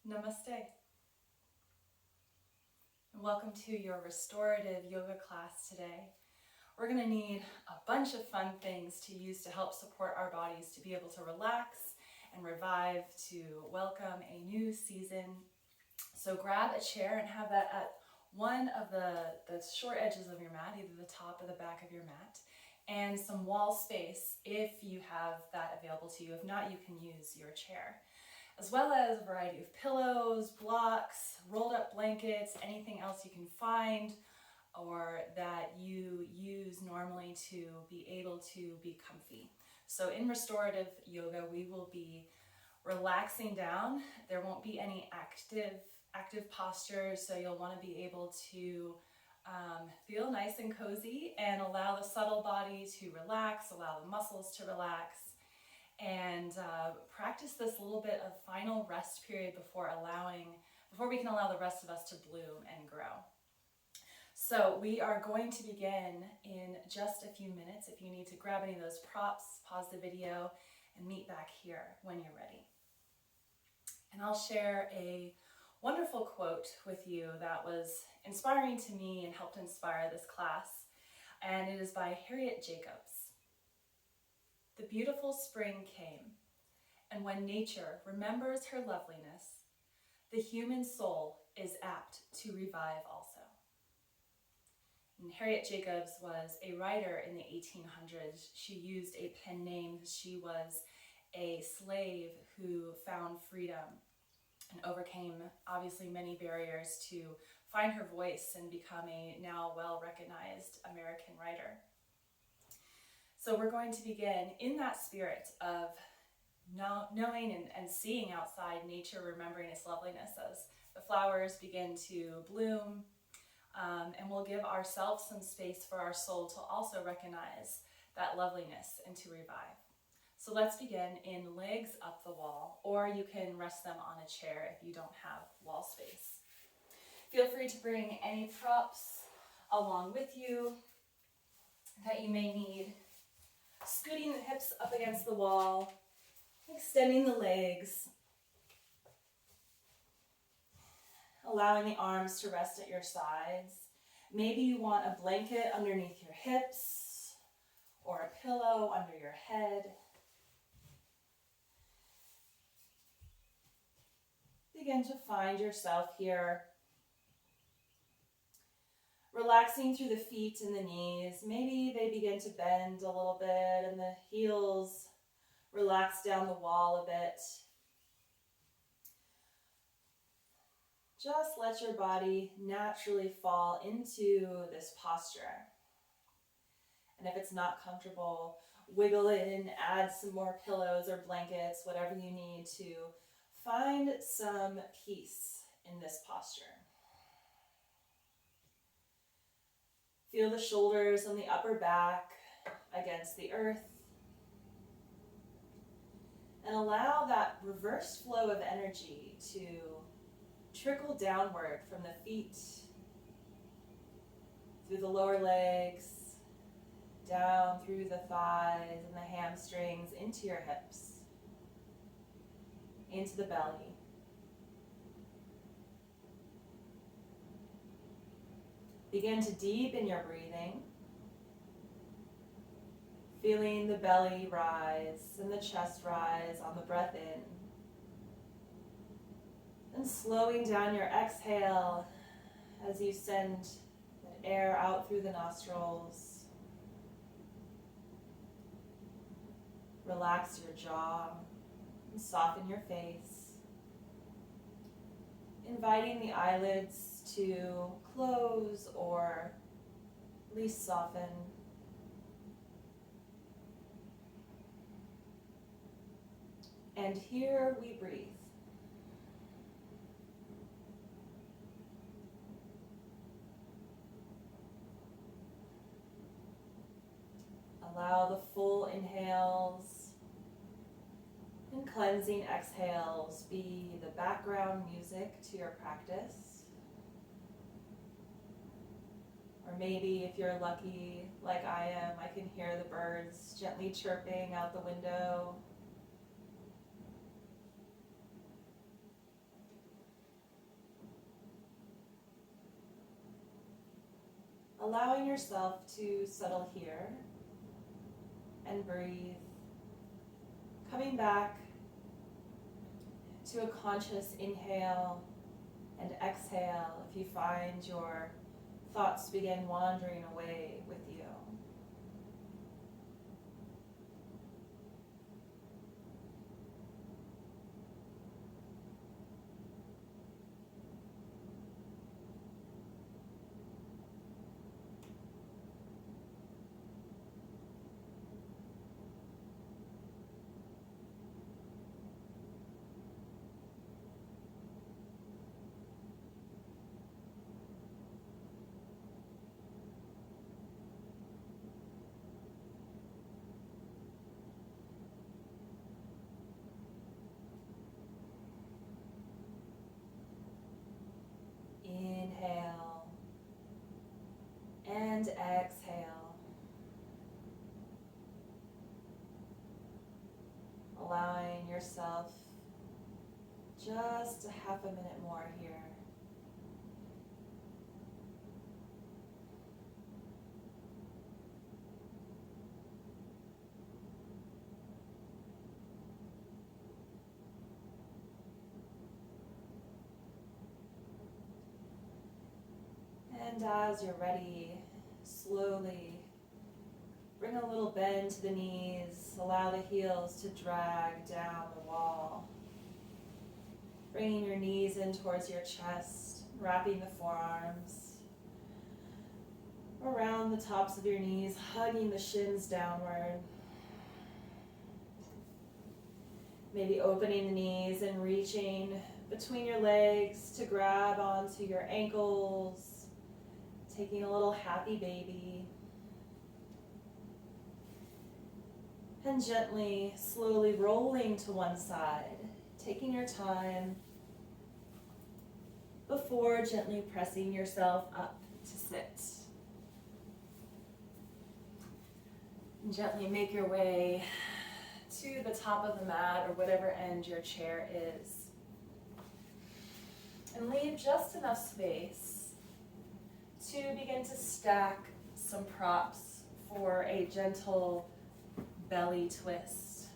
Namaste. And welcome to your restorative yoga class today. We're going to need a bunch of fun things to use to help support our bodies to be able to relax and revive, to welcome a new season. So grab a chair and have that at one of the short edges of your mat, either the top or the back of your mat, and some wall space if you have that available to you. If not, you can use your chair, as well as a variety of pillows, blocks, rolled up blankets, anything else you can find or that you use normally to be able to be comfy. So in restorative yoga, we will be relaxing down. There won't be any active postures, so you'll want to be able to feel nice and cozy and allow the subtle body to relax, allow the muscles to relax, and practice this little bit of final rest period before we can allow the rest of us to bloom and grow. So we are going to begin in just a few minutes. If you need to grab any of those props, pause the video and meet back here when you're ready. And I'll share a wonderful quote with you that was inspiring to me and helped inspire this class. And it is by Harriet Jacobs. The beautiful spring came, and when nature remembers her loveliness, the human soul is apt to revive also. And Harriet Jacobs was a writer in the 1800s. She used a pen name. She was a slave who found freedom and overcame obviously many barriers to find her voice and become a now well-recognized American writer. So we're going to begin in that spirit of knowing and seeing outside nature, remembering its loveliness as the flowers begin to bloom, and we'll give ourselves some space for our soul to also recognize that loveliness and to revive. So let's begin in legs up the wall, or you can rest them on a chair if you don't have wall space. Feel free to bring any props along with you that you may need. Scooting the hips up against the wall, extending the legs, allowing the arms to rest at your sides. Maybe you want a blanket underneath your hips or a pillow under your head. Begin to find yourself here, relaxing through the feet and the knees. Maybe they begin to bend a little bit and the heels relax down the wall a bit. Just let your body naturally fall into this posture. And if it's not comfortable, wiggle in, add some more pillows or blankets, whatever you need to find some peace in this posture. Feel the shoulders and the upper back against the earth. And allow that reverse flow of energy to trickle downward from the feet, through the lower legs, down through the thighs and the hamstrings, into your hips, into the belly. Begin to deepen your breathing, feeling the belly rise and the chest rise on the breath in. And slowing down your exhale as you send that air out through the nostrils. Relax your jaw and soften your face. Inviting the eyelids to close or at least soften. And here we breathe. Allow the full inhales and cleansing exhales be the background music to your practice. Or maybe if you're lucky, like I am, I can hear the birds gently chirping out the window. allowing yourself to settle here and breathe, coming back to a conscious inhale and exhale if you find your thoughts begin wandering away with you. Inhale and exhale, allowing yourself just a half a minute more here. And as you're ready, slowly bring a little bend to the knees. Allow the heels to drag down the wall. Bringing your knees in towards your chest, wrapping the forearms around the tops of your knees, hugging the shins downward. Maybe opening the knees and reaching between your legs to grab onto your ankles. Taking a little happy baby. And gently, slowly rolling to one side, taking your time before gently pressing yourself up to sit. And gently make your way to the top of the mat or whatever end your chair is. And leave just enough space to begin to stack some props for a gentle belly twist.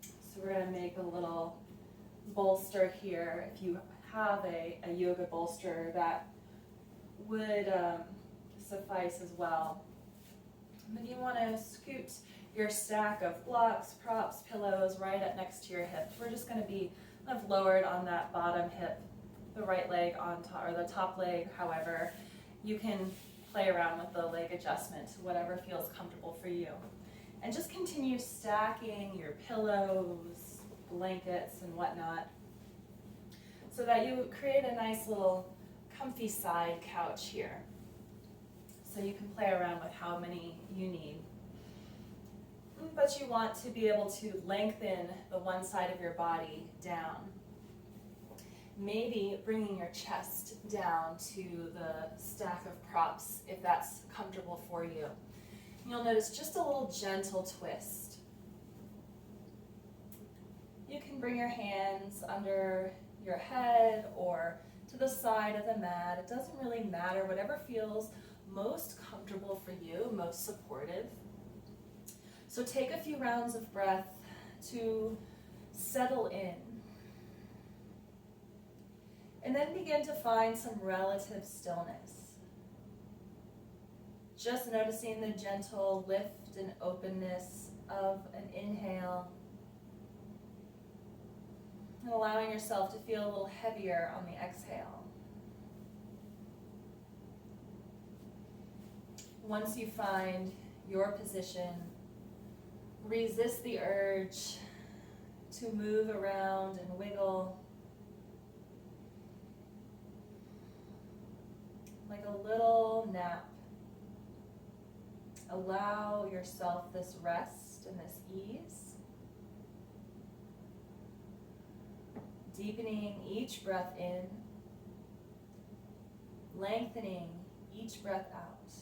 So we're going to make a little bolster here. If you have a yoga bolster, that would suffice as well. But you want to scoot your stack of blocks, props, pillows right up next to your hips. We're just going to be kind of lowered on that bottom hip, the right leg on top, or the top leg, however. You can play around with the leg adjustment, whatever feels comfortable for you. And just continue stacking your pillows, blankets, and whatnot so that you create a nice little comfy side couch here. So you can play around with how many you need. But you want to be able to lengthen the one side of your body down. Maybe bringing your chest down to the stack of props if that's comfortable for you. You'll notice just a little gentle twist. You can bring your hands under your head or to the side of the mat. It doesn't really matter, whatever feels most comfortable for you, most supportive. So take a few rounds of breath to settle in. And then begin to find some relative stillness. Just noticing the gentle lift and openness of an inhale. And allowing yourself to feel a little heavier on the exhale. Once you find your position, resist the urge to move around and wiggle. Like a little nap. Allow yourself this rest and this ease. Deepening each breath in. Lengthening each breath out.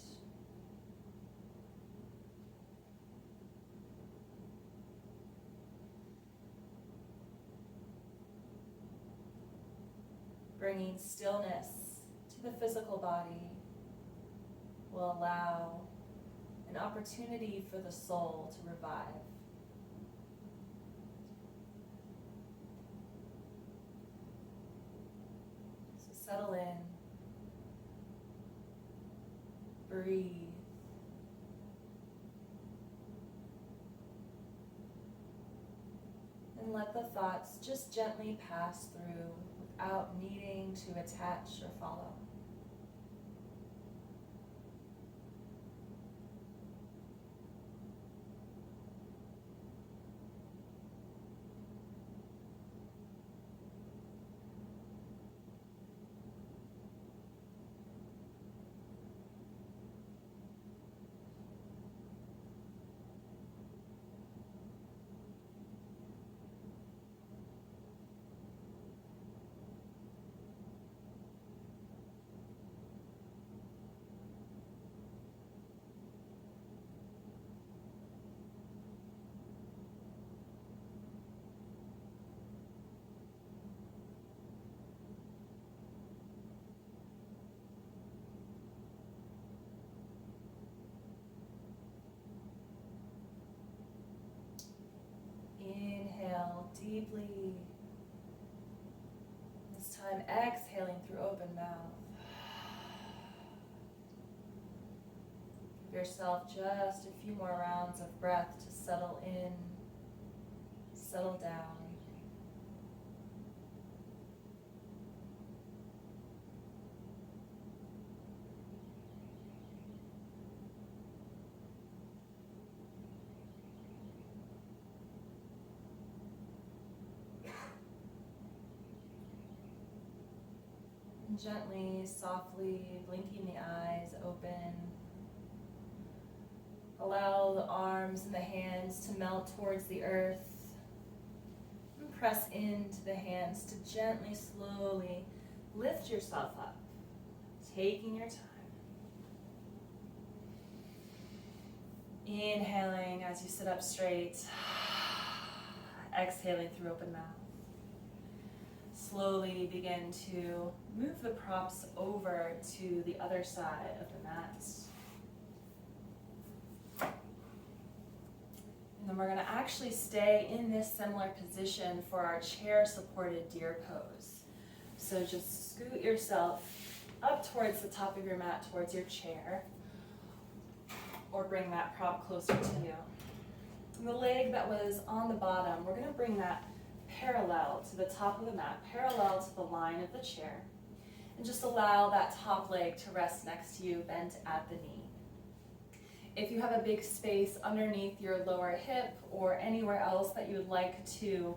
Bringing stillness to the physical body. will allow an opportunity for the soul to revive. So settle in, breathe. And let the thoughts just gently pass through without needing to attach or follow. Inhale deeply. This time exhaling through open mouth. Give yourself just a few more rounds of breath to settle in, settle down. And gently, softly blinking the eyes open. Allow the arms and the hands to melt towards the earth. And press into the hands to gently, slowly lift yourself up, taking your time. Inhaling as you sit up straight. Exhaling through open mouth. Slowly begin to move the props over to the other side of the mat. And then we're going to actually stay in this similar position for our chair-supported deer pose. So just scoot yourself up towards the top of your mat, towards your chair, or bring that prop closer to you. And the leg that was on the bottom, we're going to bring that parallel to the top of the mat, parallel to the line of the chair, and just allow that top leg to rest next to you, bent at the knee. If you have a big space underneath your lower hip or anywhere else that you would like to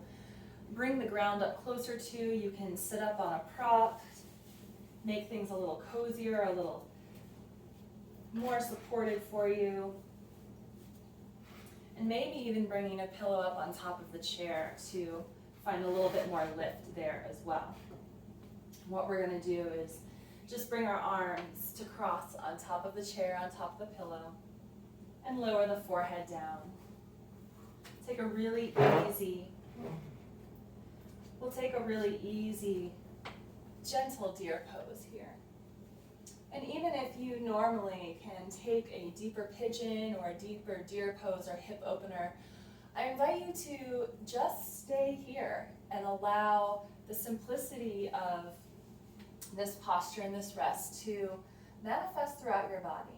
bring the ground up closer to, you can sit up on a prop, make things a little cozier, a little more supported for you. And maybe even bringing a pillow up on top of the chair to find a little bit more lift there as well. What we're going to do is just bring our arms to cross on top of the chair, on top of the pillow, and lower the forehead down. We'll take a really easy, gentle deer pose here. And even if you normally can take a deeper pigeon or a deeper deer pose or hip opener, I invite you to just stay here and allow the simplicity of this posture and this rest to manifest throughout your body.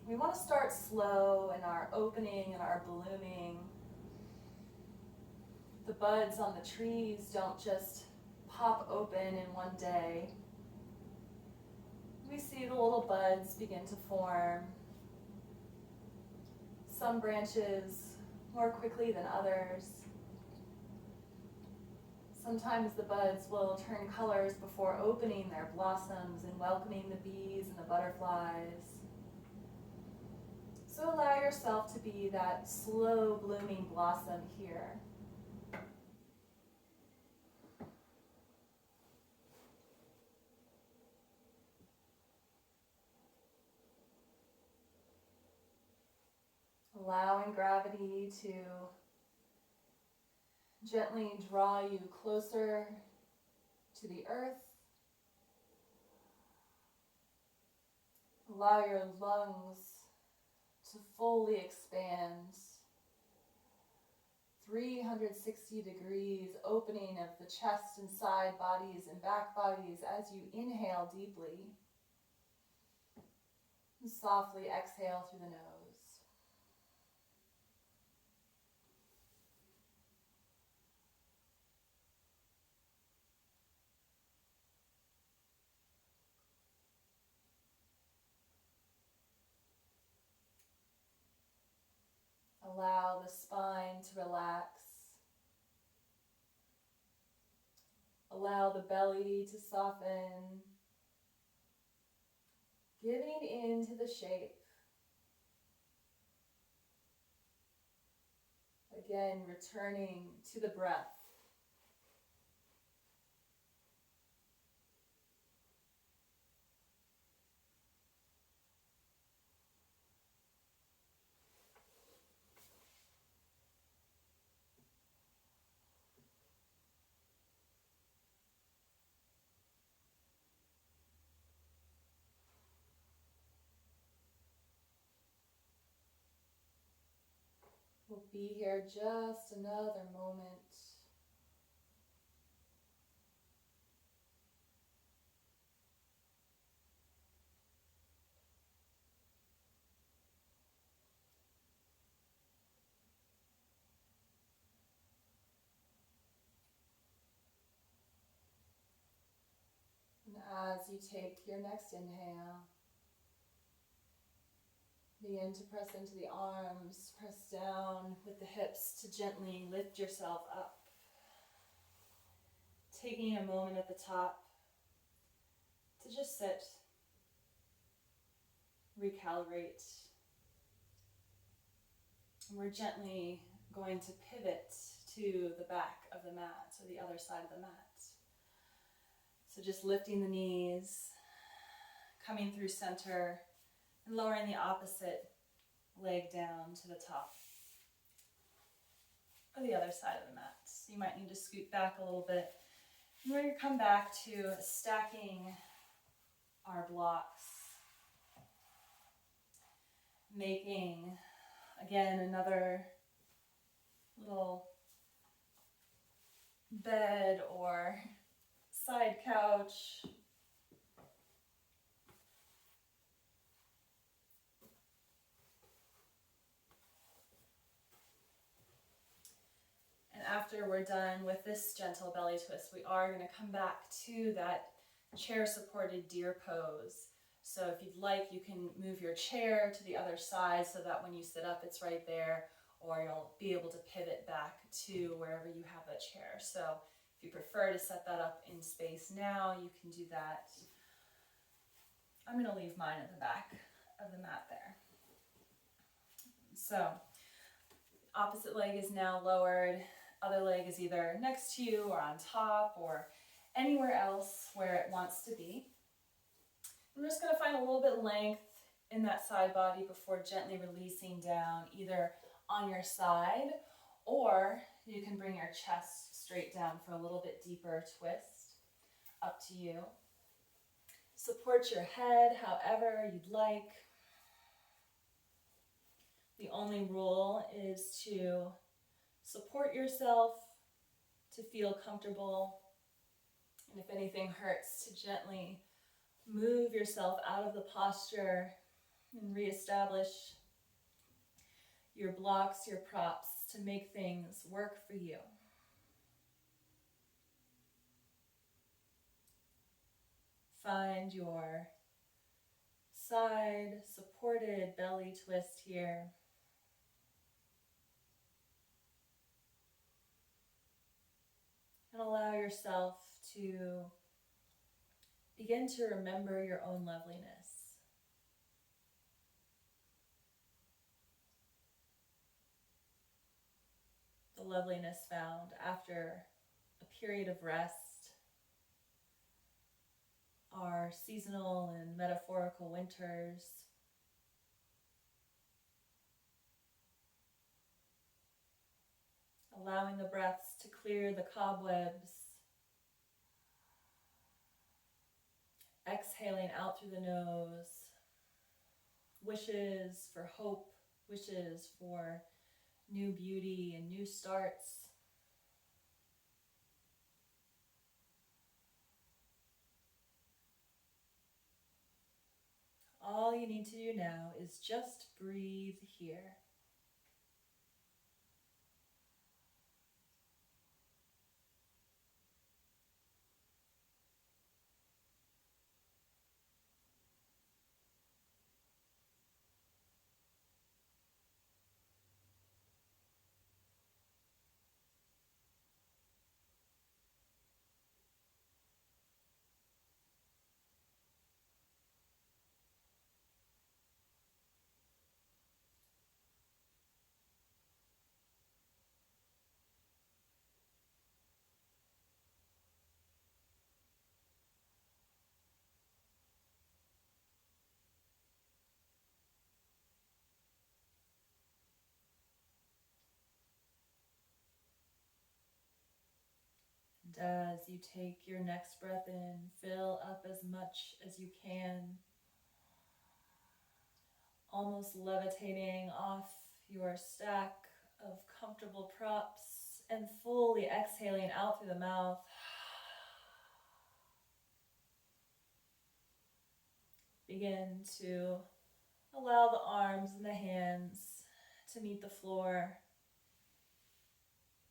We want to start slow in our opening and our blooming. The buds on the trees don't just pop open in one day. We see the little buds begin to form. Some branches more quickly than others. Sometimes the buds will turn colors before opening their blossoms and welcoming the bees and the butterflies. So allow yourself to be that slow blooming blossom here. Allowing gravity to gently draw you closer to the earth. Allow your lungs to fully expand. 360 degrees opening of the chest and side bodies and back bodies as you inhale deeply. And softly exhale through the nose. Allow the spine to relax. Allow the belly to soften, giving into the shape. Again, returning to the breath. We'll be here just another moment. And as you take your next inhale, begin to press into the arms, press down with the hips to gently lift yourself up. Taking a moment at the top to just sit, recalibrate. And we're gently going to pivot to the back of the mat, so the other side of the mat. So just lifting the knees, coming through center, and lowering the opposite leg down to the top of the other side of the mat. So you might need to scoot back a little bit. And we're going to come back to stacking our blocks, making, again, another little bed or side couch. And after we're done with this gentle belly twist, we are going to come back to that chair-supported deer pose. So if you'd like, you can move your chair to the other side so that when you sit up, it's right there, or you'll be able to pivot back to wherever you have that chair. So if you prefer to set that up in space now, you can do that. I'm going to leave mine at the back of the mat there. So opposite leg is now lowered. Other leg is either next to you or on top or anywhere else where it wants to be. I'm just going to find a little bit of length in that side body before gently releasing down, either on your side, or you can bring your chest straight down for a little bit deeper twist. Up to you. Support your head however you'd like. The only rule is to support yourself, to feel comfortable, and if anything hurts, to gently move yourself out of the posture and reestablish your blocks, your props to make things work for you. Find your side supported belly twist here. And allow yourself to begin to remember your own loveliness. The loveliness found after a period of rest, our seasonal and metaphorical winters, allowing the breaths to clear the cobwebs, exhaling out through the nose, wishes for hope, wishes for new beauty and new starts. All you need to do now is just breathe here. And as you take your next breath in, fill up as much as you can, almost levitating off your stack of comfortable props and fully exhaling out through the mouth. Begin to allow the arms and the hands to meet the floor.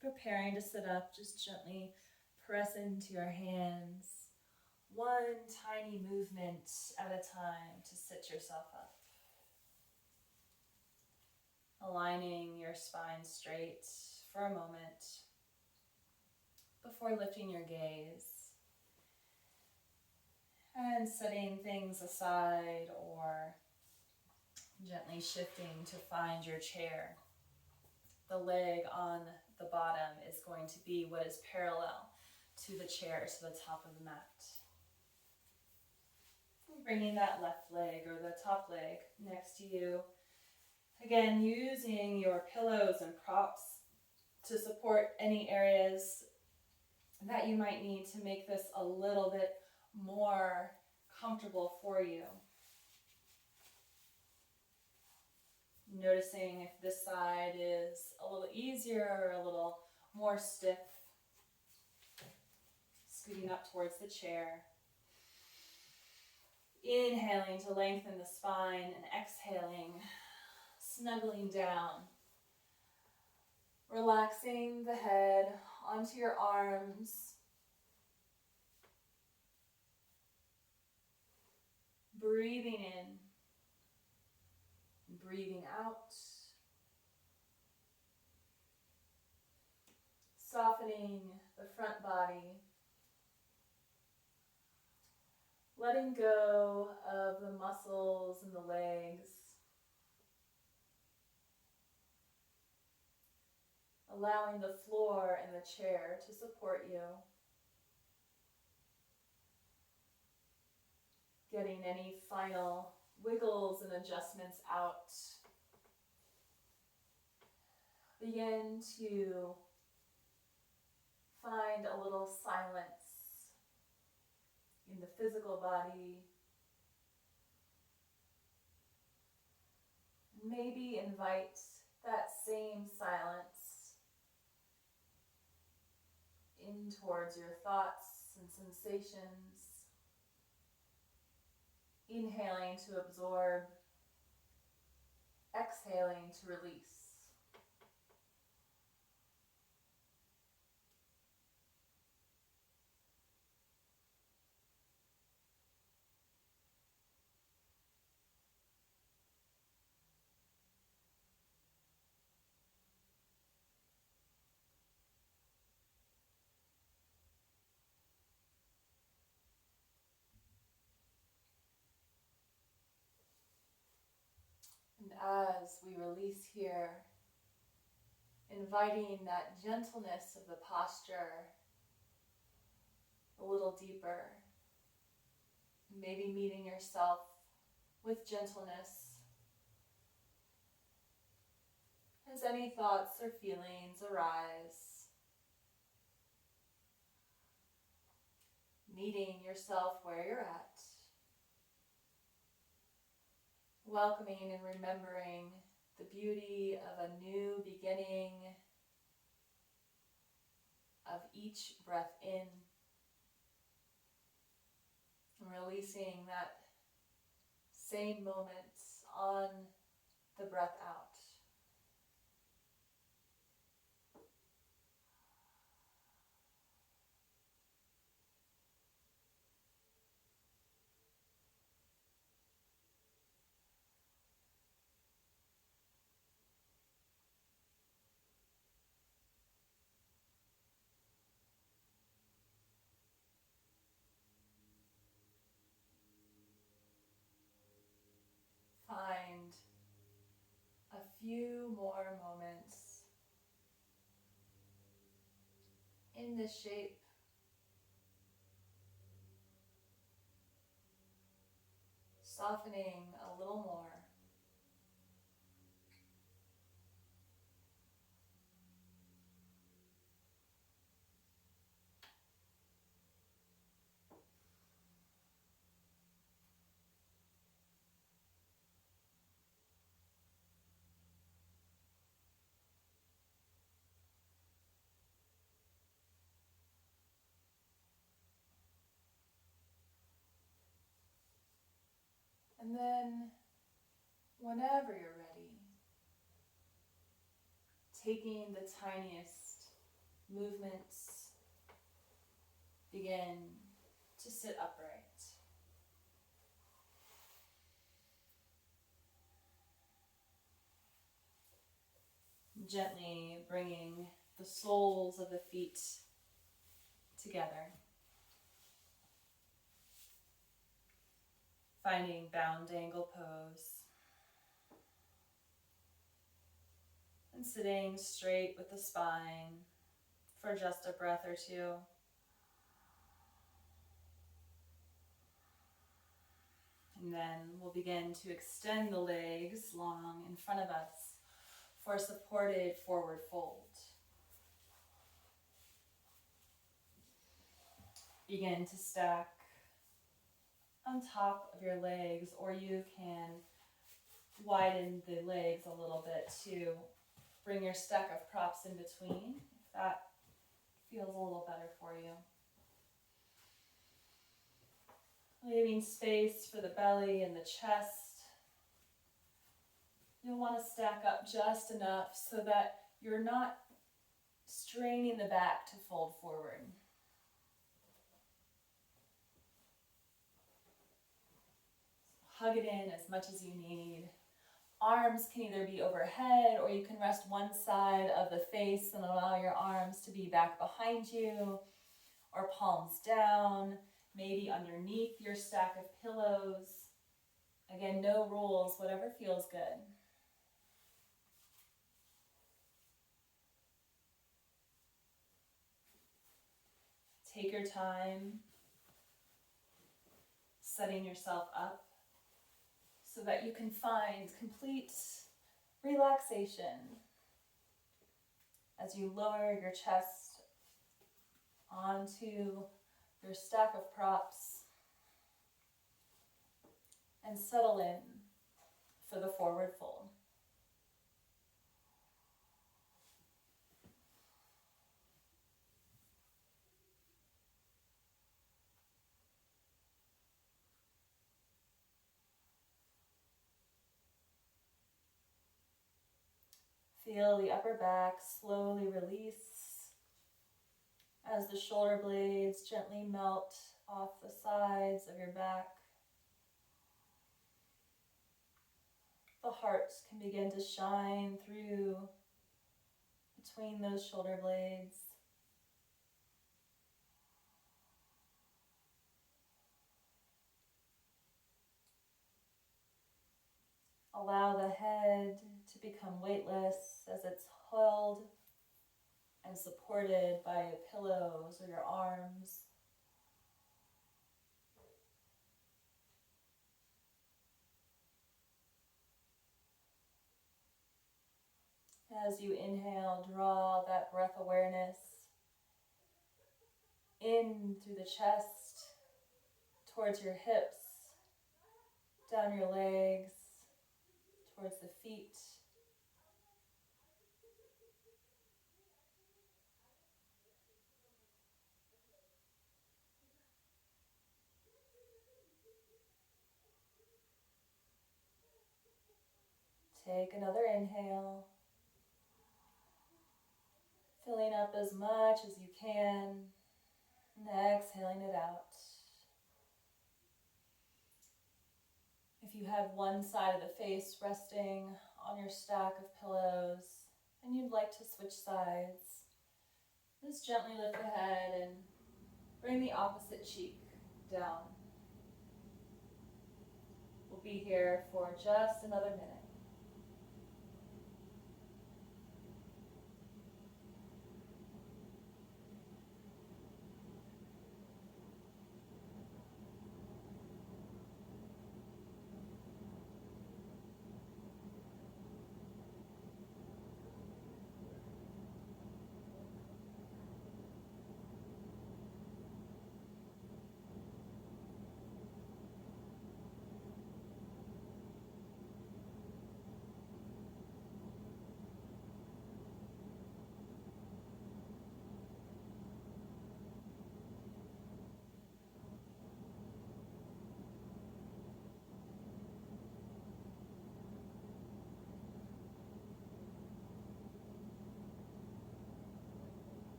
Preparing to sit up, just gently press into your hands, one tiny movement at a time to sit yourself up. Aligning your spine straight for a moment before lifting your gaze and setting things aside or gently shifting to find your chair. The leg on the bottom is going to be what is parallel to the chair, to the top of the mat. Bringing that left leg or the top leg next to you. Again, using your pillows and props to support any areas that you might need to make this a little bit more comfortable for you. Noticing if this side is a little easier or a little more stiff. Scooting up towards the chair. Inhaling to lengthen the spine and exhaling, snuggling down. Relaxing the head onto your arms. Breathing in. Breathing out. Softening the front body. Letting go of the muscles in the legs. Allowing the floor and the chair to support you. Getting any final wiggles and adjustments out. Begin to find a little silence in the physical body. Maybe invite that same silence in towards your thoughts and sensations. Inhaling to absorb, exhaling to release. And as we release here, inviting that gentleness of the posture a little deeper, maybe meeting yourself with gentleness as any thoughts or feelings arise, meeting yourself where you're at, welcoming and remembering the beauty of a new beginning, of each breath in, and releasing that same moment on the breath out. Find a few more moments in this shape, softening a little more. And then, whenever you're ready, taking the tiniest movements, begin to sit upright. Gently bringing the soles of the feet together. Finding bound angle pose. And sitting straight with the spine for just a breath or two. And then we'll begin to extend the legs long in front of us for a supported forward fold. Begin to stack on top of your legs, or you can widen the legs a little bit to bring your stack of props in between, if that feels a little better for you. Leaving space for the belly and the chest. You'll want to stack up just enough so that you're not straining the back to fold forward. Hug it in as much as you need. Arms can either be overhead, or you can rest one side of the face and allow your arms to be back behind you, or palms down, maybe underneath your stack of pillows. Again, no rules, whatever feels good. Take your time setting yourself up so that you can find complete relaxation as you lower your chest onto your stack of props and settle in for the forward fold. Feel the upper back slowly release as the shoulder blades gently melt off the sides of your back. The heart can begin to shine through between those shoulder blades. Allow the head to become weightless as it's held and supported by pillows or your arms. As you inhale, draw that breath awareness in through the chest, towards your hips, down your legs, towards the feet. Take another inhale, filling up as much as you can, and exhaling it out. If you have one side of the face resting on your stack of pillows and you'd like to switch sides, just gently lift the head and bring the opposite cheek down. We'll be here for just another minute.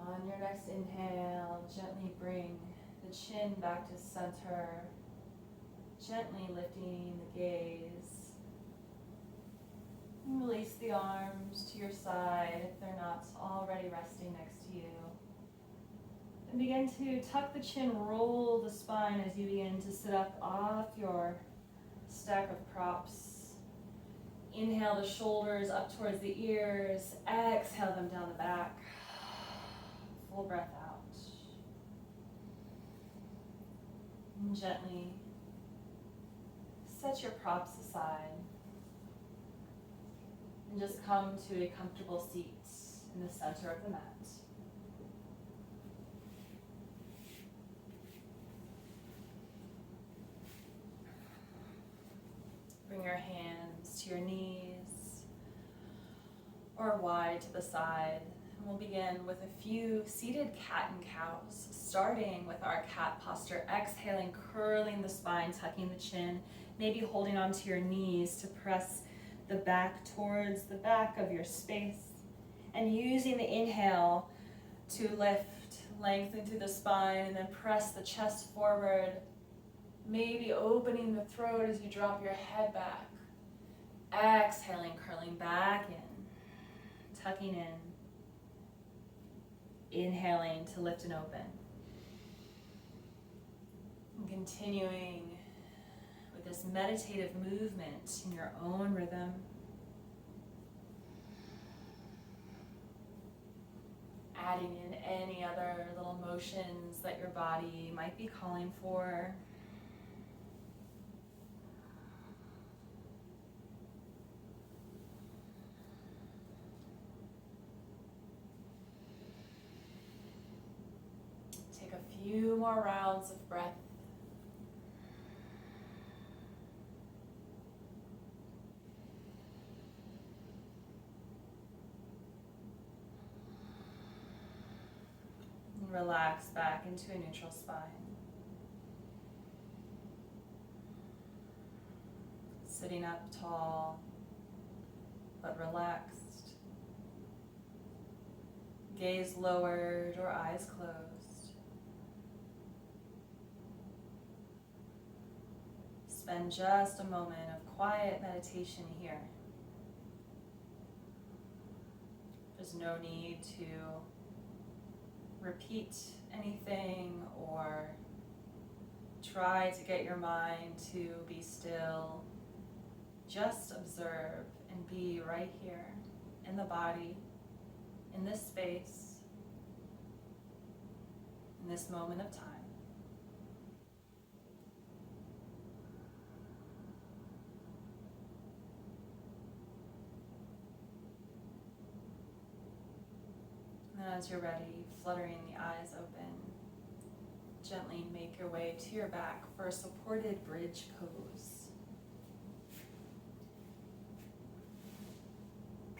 On your next inhale, gently bring the chin back to center, gently lifting the gaze. And release the arms to your side if they're not already resting next to you. And begin to tuck the chin, roll the spine as you begin to sit up off your stack of props. Inhale the shoulders up towards the ears, exhale them down the back. Full breath out. And gently set your props aside and just come to a comfortable seat in the center of the mat. Bring your hands to your knees or wide to the side. And we'll begin with a few seated cat and cows, starting with our cat posture, exhaling, curling the spine, tucking the chin, maybe holding onto your knees to press the back towards the back of your space, and using the inhale to lift, lengthen through the spine, and then press the chest forward, maybe opening the throat as you drop your head back. Exhaling, curling back in, tucking in. Inhaling to lift and open. And continuing with this meditative movement in your own rhythm. Adding in any other little motions that your body might be calling for. Few more rounds of breath. And relax back into a neutral spine. Sitting up tall, but relaxed. Gaze lowered or eyes closed. Spend just a moment of quiet meditation here. There's no need to repeat anything or try to get your mind to be still. Just observe and be right here in the body, in this space, in this moment of time. And as you're ready, fluttering the eyes open, gently make your way to your back for a supported bridge pose.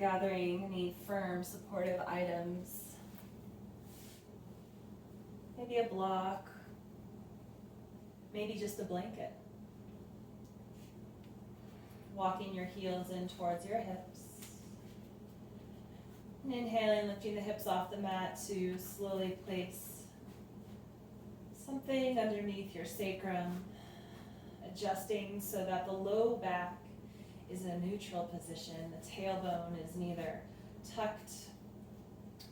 Gathering any firm, supportive items. Maybe a block, maybe just a blanket. Walking your heels in towards your hips. And inhaling, lifting the hips off the mat to slowly place something underneath your sacrum, adjusting so that the low back is in a neutral position. The tailbone is neither tucked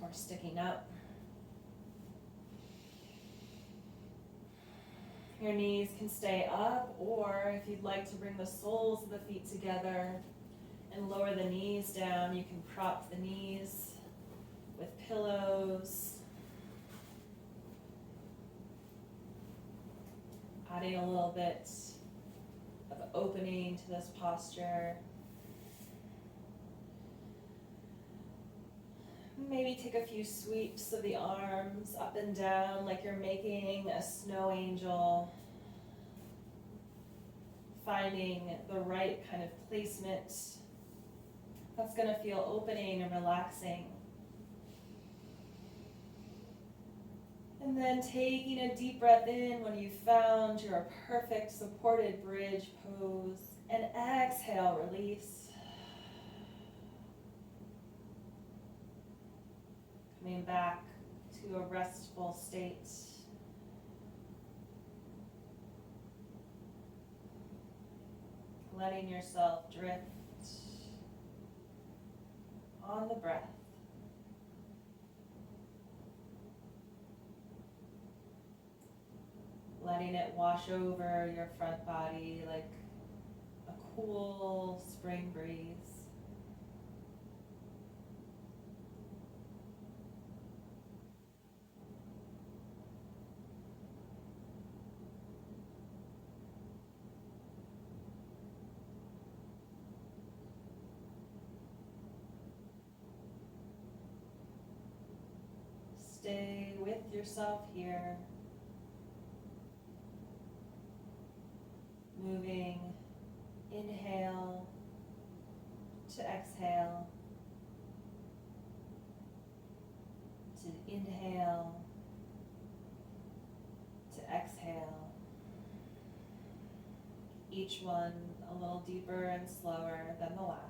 or sticking up. Your knees can stay up, or if you'd like to bring the soles of the feet together and lower the knees down, you can prop the knees with pillows. Adding a little bit of opening to this posture. Maybe take a few sweeps of the arms up and down like you're making a snow angel. Finding the right kind of placement that's going to feel opening and relaxing. And then taking a deep breath in when you've found your perfect supported bridge pose. And exhale, release. Coming back to a restful state. Letting yourself drift on the breath. Letting it wash over your front body like a cool spring breeze. Stay with yourself here, moving inhale to exhale, to inhale to exhale, each one a little deeper and slower than the last.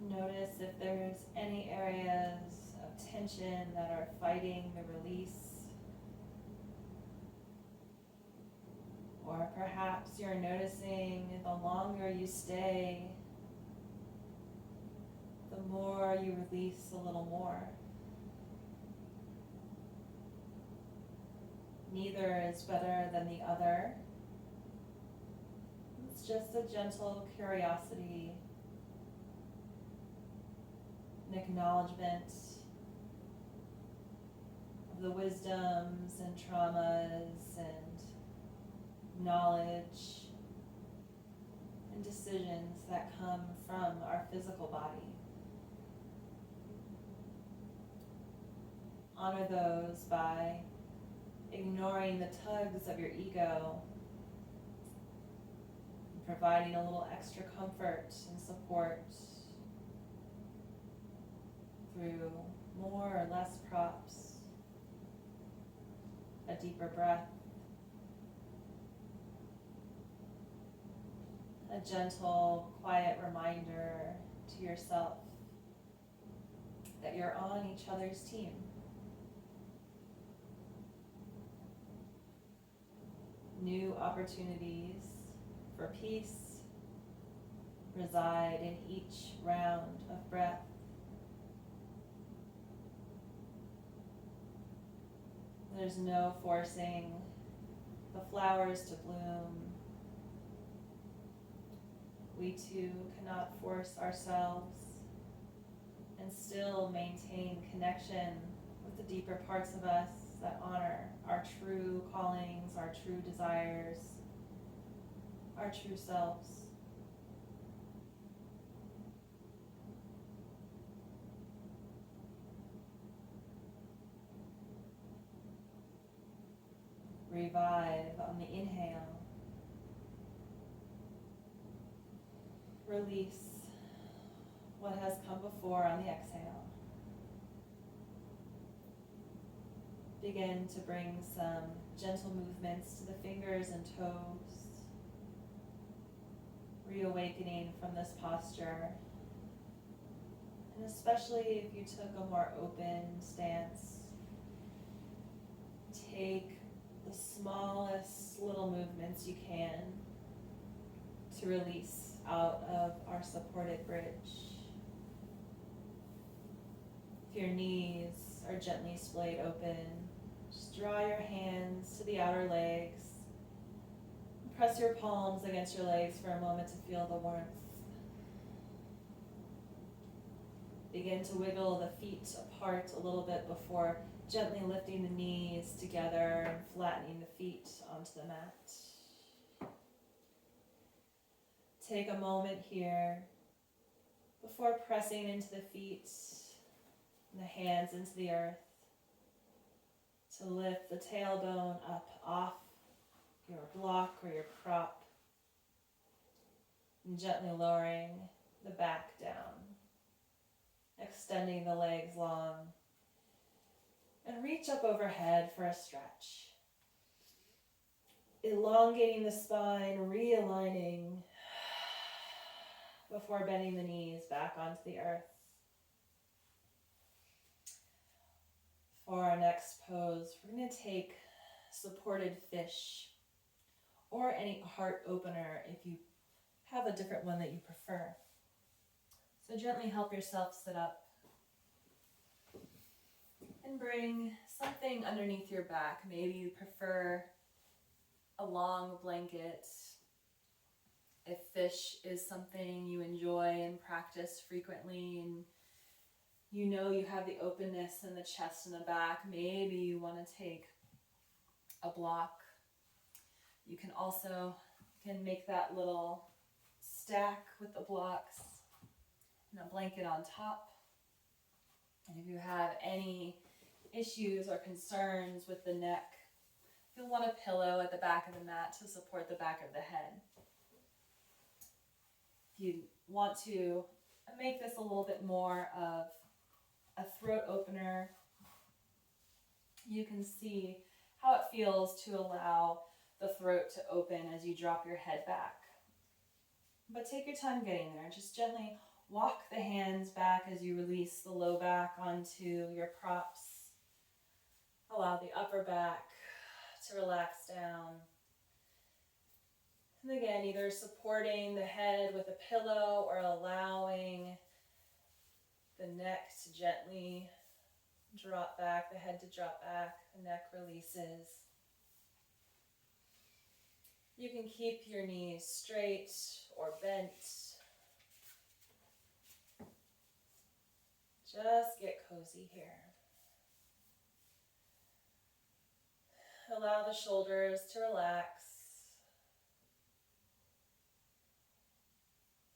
Notice if there's any areas of tension that are fighting the release. Or perhaps you're noticing the longer you stay, the more you release a little more. Neither is better than the other. It's just a gentle curiosity, an acknowledgement of the wisdoms and traumas and knowledge and decisions that come from our physical body. Honor those by ignoring the tugs of your ego and providing a little extra comfort and support through more or less props, a deeper breath, a gentle, quiet reminder to yourself that you're on each other's team. New opportunities for peace reside in each round of breath. There's no forcing the flowers to bloom We too cannot force ourselves and still maintain connection with the deeper parts of us that honor our true callings, our true desires, our true selves. Revive on the inhale. Release what has come before on the exhale. Begin to bring some gentle movements to the fingers and toes, reawakening from this posture. And especially if you took a more open stance, take the smallest little movements you can to release out of our supported bridge. If your knees are gently splayed open, just draw your hands to the outer legs. Press your palms against your legs for a moment to feel the warmth. Begin to wiggle the feet apart a little bit before gently lifting the knees together and flattening the feet onto the mat. Take a moment here before pressing into the feet and the hands into the earth to lift the tailbone up off your block or your prop and gently lowering the back down, extending the legs long, and reach up overhead for a stretch. Elongating the spine, realigning before bending the knees back onto the earth. For our next pose, we're going to take supported fish or any heart opener if you have a different one that you prefer. So gently help yourself sit up and bring something underneath your back. Maybe you prefer a long blanket. If fish is something you enjoy and practice frequently, and you know you have the openness in the chest and the back, maybe you want to take a block. You can also make that little stack with the blocks and a blanket on top. And if you have any issues or concerns with the neck, you'll want a pillow at the back of the mat to support the back of the head. If you want to make this a little bit more of a throat opener, you can see how it feels to allow the throat to open as you drop your head back. But take your time getting there. Just gently walk the hands back as you release the low back onto your props. Allow the upper back to relax down. And again, either supporting the head with a pillow or allowing the neck to gently drop back, the head to drop back, the neck releases. You can keep your knees straight or bent. Just get cozy here. Allow the shoulders to relax.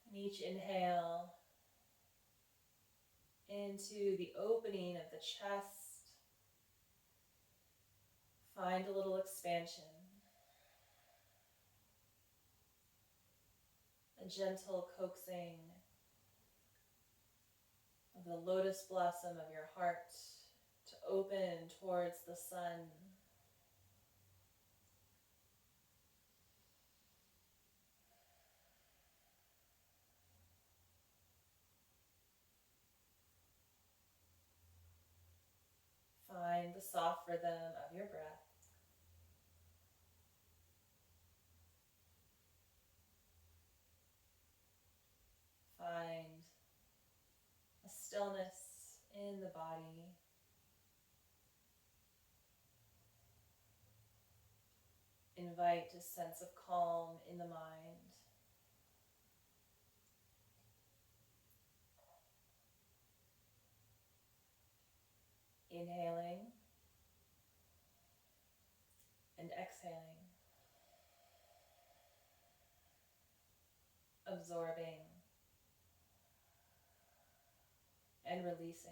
And each inhale into the opening of the chest, find a little expansion. A gentle coaxing of the lotus blossom of your heart to open towards the sun. Find the soft rhythm of your breath. Find a stillness in the body. Invite a sense of calm in the mind. Inhaling and exhaling, absorbing and releasing.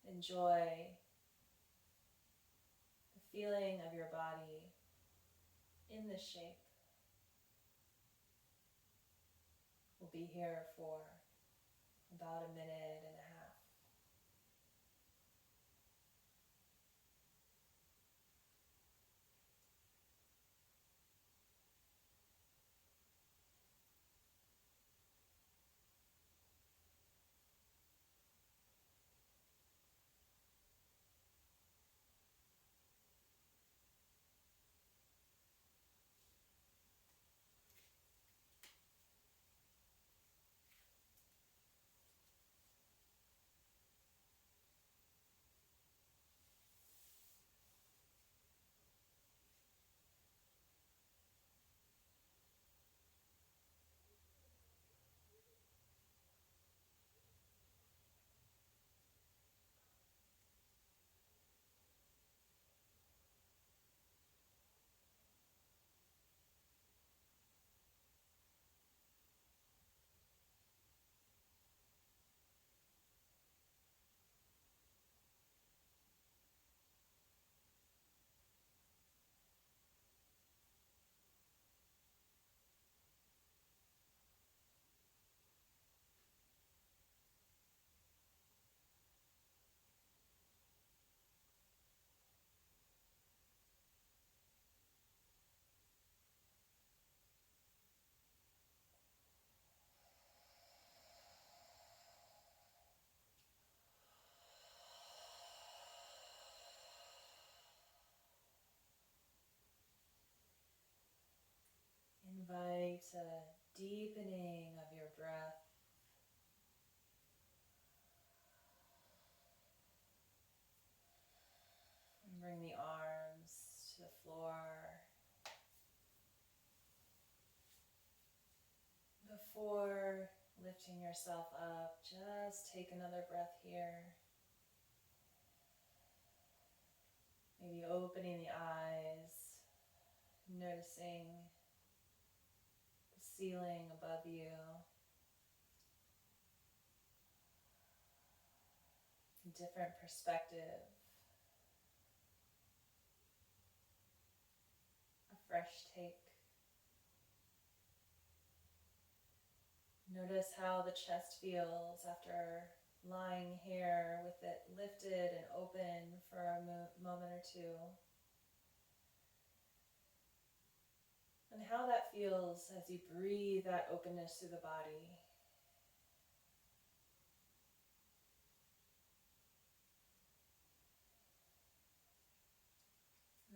Enjoy the feeling of your body in this shape. We'll be here for about a minute and a half. Invite a deepening of your breath. And bring the arms to the floor. Before lifting yourself up, just take another breath here. Maybe opening the eyes, noticing the ceiling above you. Different perspective. A fresh take. Notice how the chest feels after lying here with it lifted and open for a moment or two. And how that feels as you breathe that openness through the body.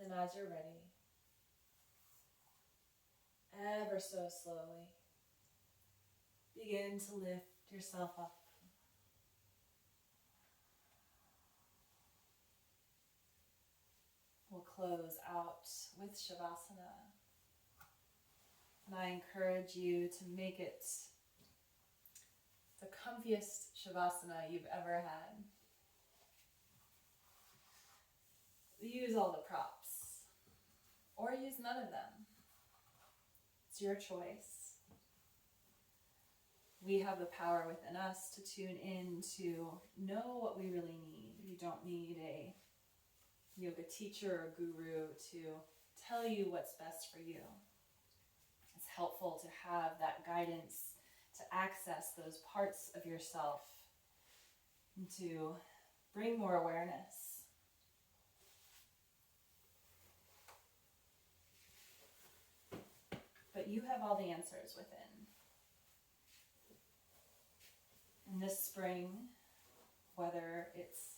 And then as you're ready, ever so slowly, begin to lift yourself up. We'll close out with Shavasana. And I encourage you to make it the comfiest Shavasana you've ever had. Use all the props, or use none of them. It's your choice. We have the power within us to tune in to know what we really need. You don't need a yoga teacher or guru to tell you what's best for you. It's helpful to have that guidance to access those parts of yourself and to bring more awareness. But you have all the answers within. And this spring, whether it's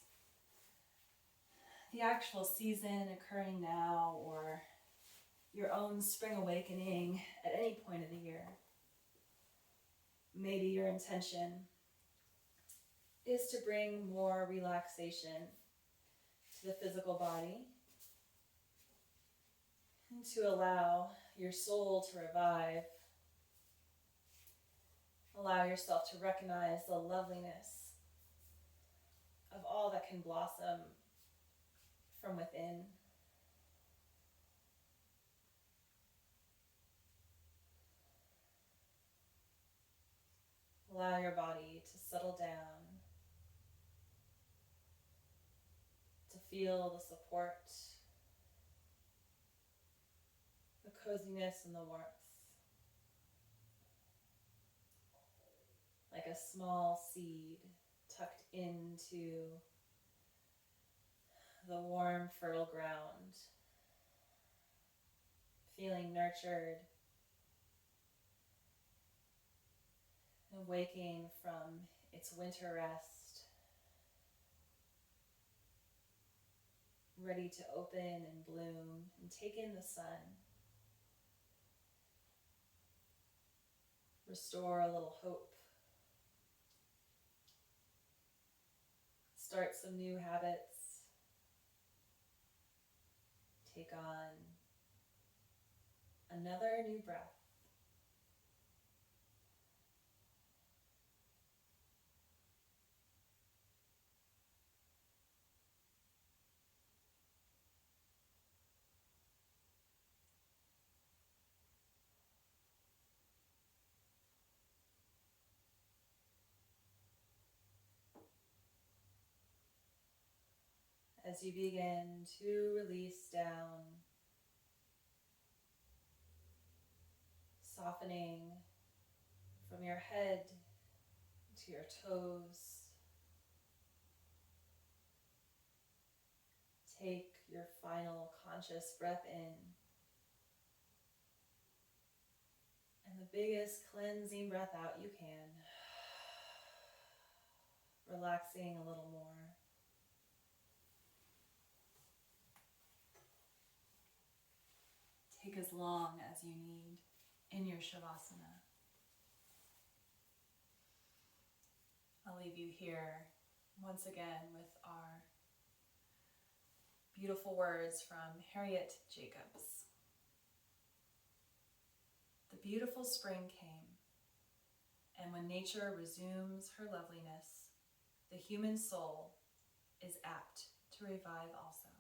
the actual season occurring now or your own spring awakening at any point of the year, maybe your intention is to bring more relaxation to the physical body to allow your soul to revive. Allow yourself to recognize the loveliness of all that can blossom from within. Allow your body to settle down, to feel the support, the coziness and the warmth. Like a small seed tucked into the warm, fertile ground, feeling nurtured and waking from its winter rest, ready to open and bloom and take in the sun. Restore a little hope. Start some new habits. Take on another new breath. As you begin to release down, softening from your head to your toes. Take your final conscious breath in. And the biggest cleansing breath out you can. Relaxing a little more. Take as long as you need in your Shavasana. I'll leave you here once again with our beautiful words from Harriet Jacobs. The beautiful spring came, and when nature resumes her loveliness, the human soul is apt to revive also.